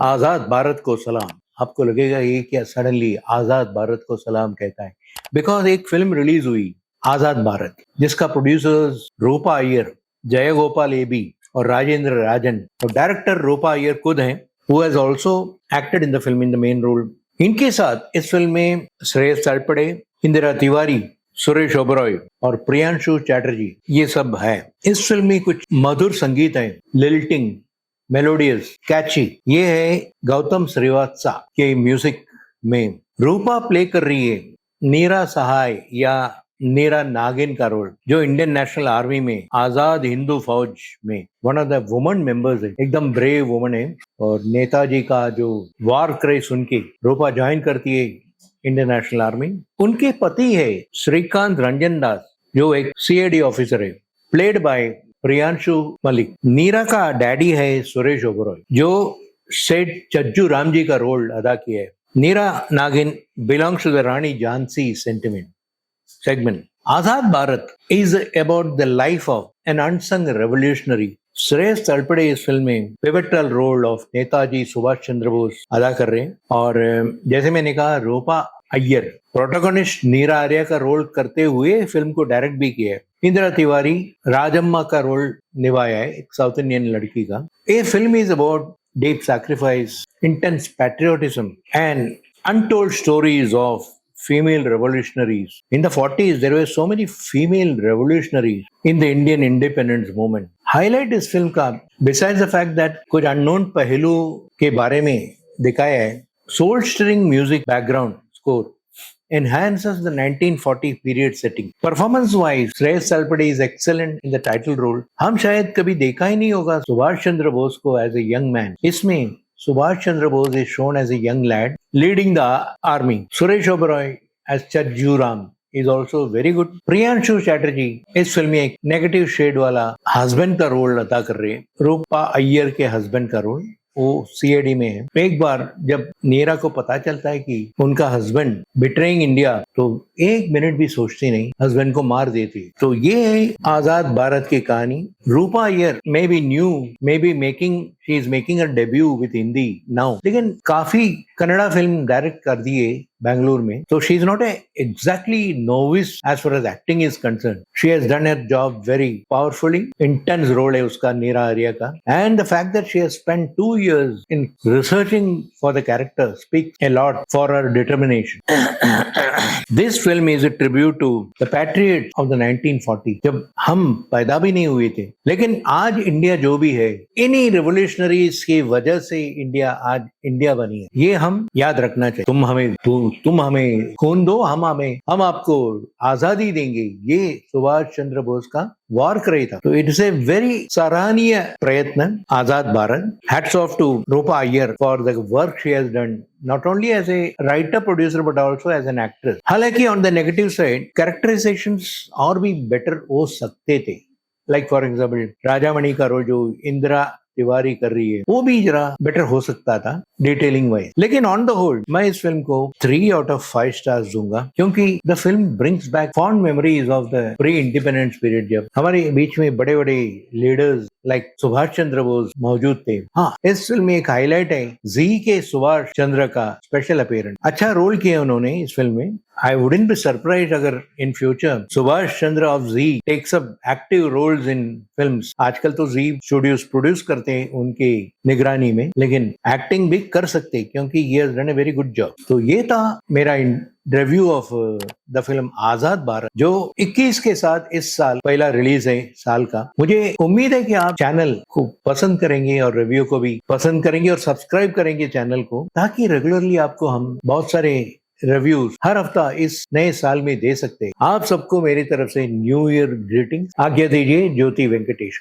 आजाद भारत को सलाम। आपको लगेगा ये क्या सडनली आजाद भारत को सलाम कहता है, बिकॉज एक फिल्म रिलीज हुई आजाद भारत, जिसका प्रोड्यूसर्स रूपा अय्यर, जयगोपाल एबी और राजेंद्र राजन, और डायरेक्टर रूपा अय्यर खुद हैं, who has also acted in the film in the main role. इनके साथ इस फिल्म में श्रेयस तलपड़े, इंदिरा तिवारी, सुरेश ओबरॉय और प्रियांशु चैटर्जी, ये सब है। इस फिल्म में कुछ मधुर संगीत है, लिल्टिंग, मेलोडियस, कैची। ये है गौतम श्रीवात्सा के म्यूजिक में। रूपा प्ले कर रही है नीरा सहाय या नीरा नागिन का रोल, जो इंडियन नेशनल आर्मी में आजाद हिंदू फौज में one of the woman members है। एकदम ब्रेव वुमन है और नेताजी का जो वार क्राई सुन के रूपा ज्वाइन करती है इंडियन नेशनल आर्मी। उनके पति है श्रीकांत रंजन दास, जो एक सीआईडी ऑफिसर है, प्लेड बाय प्रियांशु मलिक। नीरा का डैडी है सुरेश ओबरॉय, जो सेठ चज्जू राम जी का रोल अदा किया है। Neera Nagin belongs to the Rani Jhansi segment. Azad Bharat is about the life of an unsung revolutionary. Shreyas Talpade इस फिल्म में pivotal role of Netaji Subhash Chandra Bose अदा कर रहे हैं, और जैसे मैंने कहा, रूपा अय्यर प्रोटोगोनिस्ट नीरा आर्या का रोल करते हुए फिल्म को डायरेक्ट भी किया है। इंदिरा तिवारी राजम्मा का रोल निभाया है, एक साउथ इंडियन लड़की का। ये film is about deep sacrifice, intense patriotism, and untold stories of female revolutionaries. In the 40s, there were so many female revolutionaries in the Indian independence movement. Highlight इस film का, besides the fact that कुछ unknown पहलू के बारे में दिखाया है, soul stirring music background score enhances the 1940 period setting. Performance wise, Shreyas Talpade is excellent in the title role. हम शायद कभी देखा ही नहीं होगा सुभाष चंद्र बोस को as a young man. इसमें Subhash Chandra Bose is shown as a young lad leading the army. Suresh Oberoi as Chajju Ram is also very good. Priyanshu Chatterjee इस फिल्म में एक नेगेटिव शेड वाला हस्बैंड का रोल अदा कर रहे हैं, रूपा अय्यर के हस्बैंड का रोल। वो सीआईडी में है। एक बार जब नीरा को पता चलता है कि उनका हस्बैंड बिट्रेइंग इंडिया, तो एक मिनट भी सोचती नहीं, हस्बैंड को मार देती। तो ये है आजाद भारत की कहानी। Rupa Iyer may be new, may be she is making a debut with Hindi now, लेकिन काफी कन्नड़ा फिल्म डायरेक्ट कर दी है बैंगलोर में, तो she is not exactly novice as far as acting is concerned. She has done her job very powerfully. Intense role है उसका नीरा आर्या का, and the fact that she has spent 2 years in researching for the character speaks a lot for her determination. This film is a tribute to the patriots of the 1940s, जब हम पैदा भी नहीं हुए थे, लेकिन आज इंडिया जो भी है, इन्हीं रेवोल्यूशनरीज की वजह से इंडिया आज इंडिया बनी है। ये हम याद रखना चाहिए। तुम हमें खून दो, हम आपको आजादी देंगे, ये सुभाष चंद्र बोस का वार क्राई था। तो इट इज ए वेरी सराहनीय प्रयत्न Azad Bharat. Hats off to Rupa Iyer for the work she has done, not only as a writer producer but also as an actress. हालांकि on the negative side characterizations और भी better हो सकते थे, like for example राजामणि का role जो इंदिरा तिवारी कर रही है, वो भी जरा बेटर हो सकता था डिटेलिंग वाइज। लेकिन ऑन द होल मैं इस फिल्म को 3 out of 5 स्टार्स दूंगा, क्योंकि the film brings back fond memories of the pre independence period, जब हमारे बीच में बड़े बड़े लीडर्स लाइक सुभाष चंद्र बोस मौजूद थे। हाँ, इस फिल्म में एक हाईलाइट है जी के सुभाष चंद्र का स्पेशल अपीयरेंस। अच्छा रोल किया उन्होंने इस फिल्म में। I wouldn't be surprised अगर in future Subhash Chandra of Zee takes up active roles in films. आजकल तो जी स्टूडियोज प्रोड्यूस करते हैं उनके निगरानी में, लेकिन एक्टिंग भी कर सकते हैं, क्योंकि he has done a very good job. तो ये था मेरा रिव्यू ऑफ द फिल्म आजाद भारत, जो 21 के साथ इस साल पहला रिलीज है साल का। मुझे उम्मीद है कि आप चैनल को पसंद करेंगे और रिव्यू को भी पसंद करेंगे और सब्सक्राइब करेंगे चैनल को, ताकि रेगुलरली आपको हम बहुत सारे रिव्यूज हर हफ्ता इस नए साल में दे सकते हैं। आप सबको मेरी तरफ से न्यू ईयर ग्रीटिंग्स। आज्ञा दीजिए, ज्योति वेंकटेश।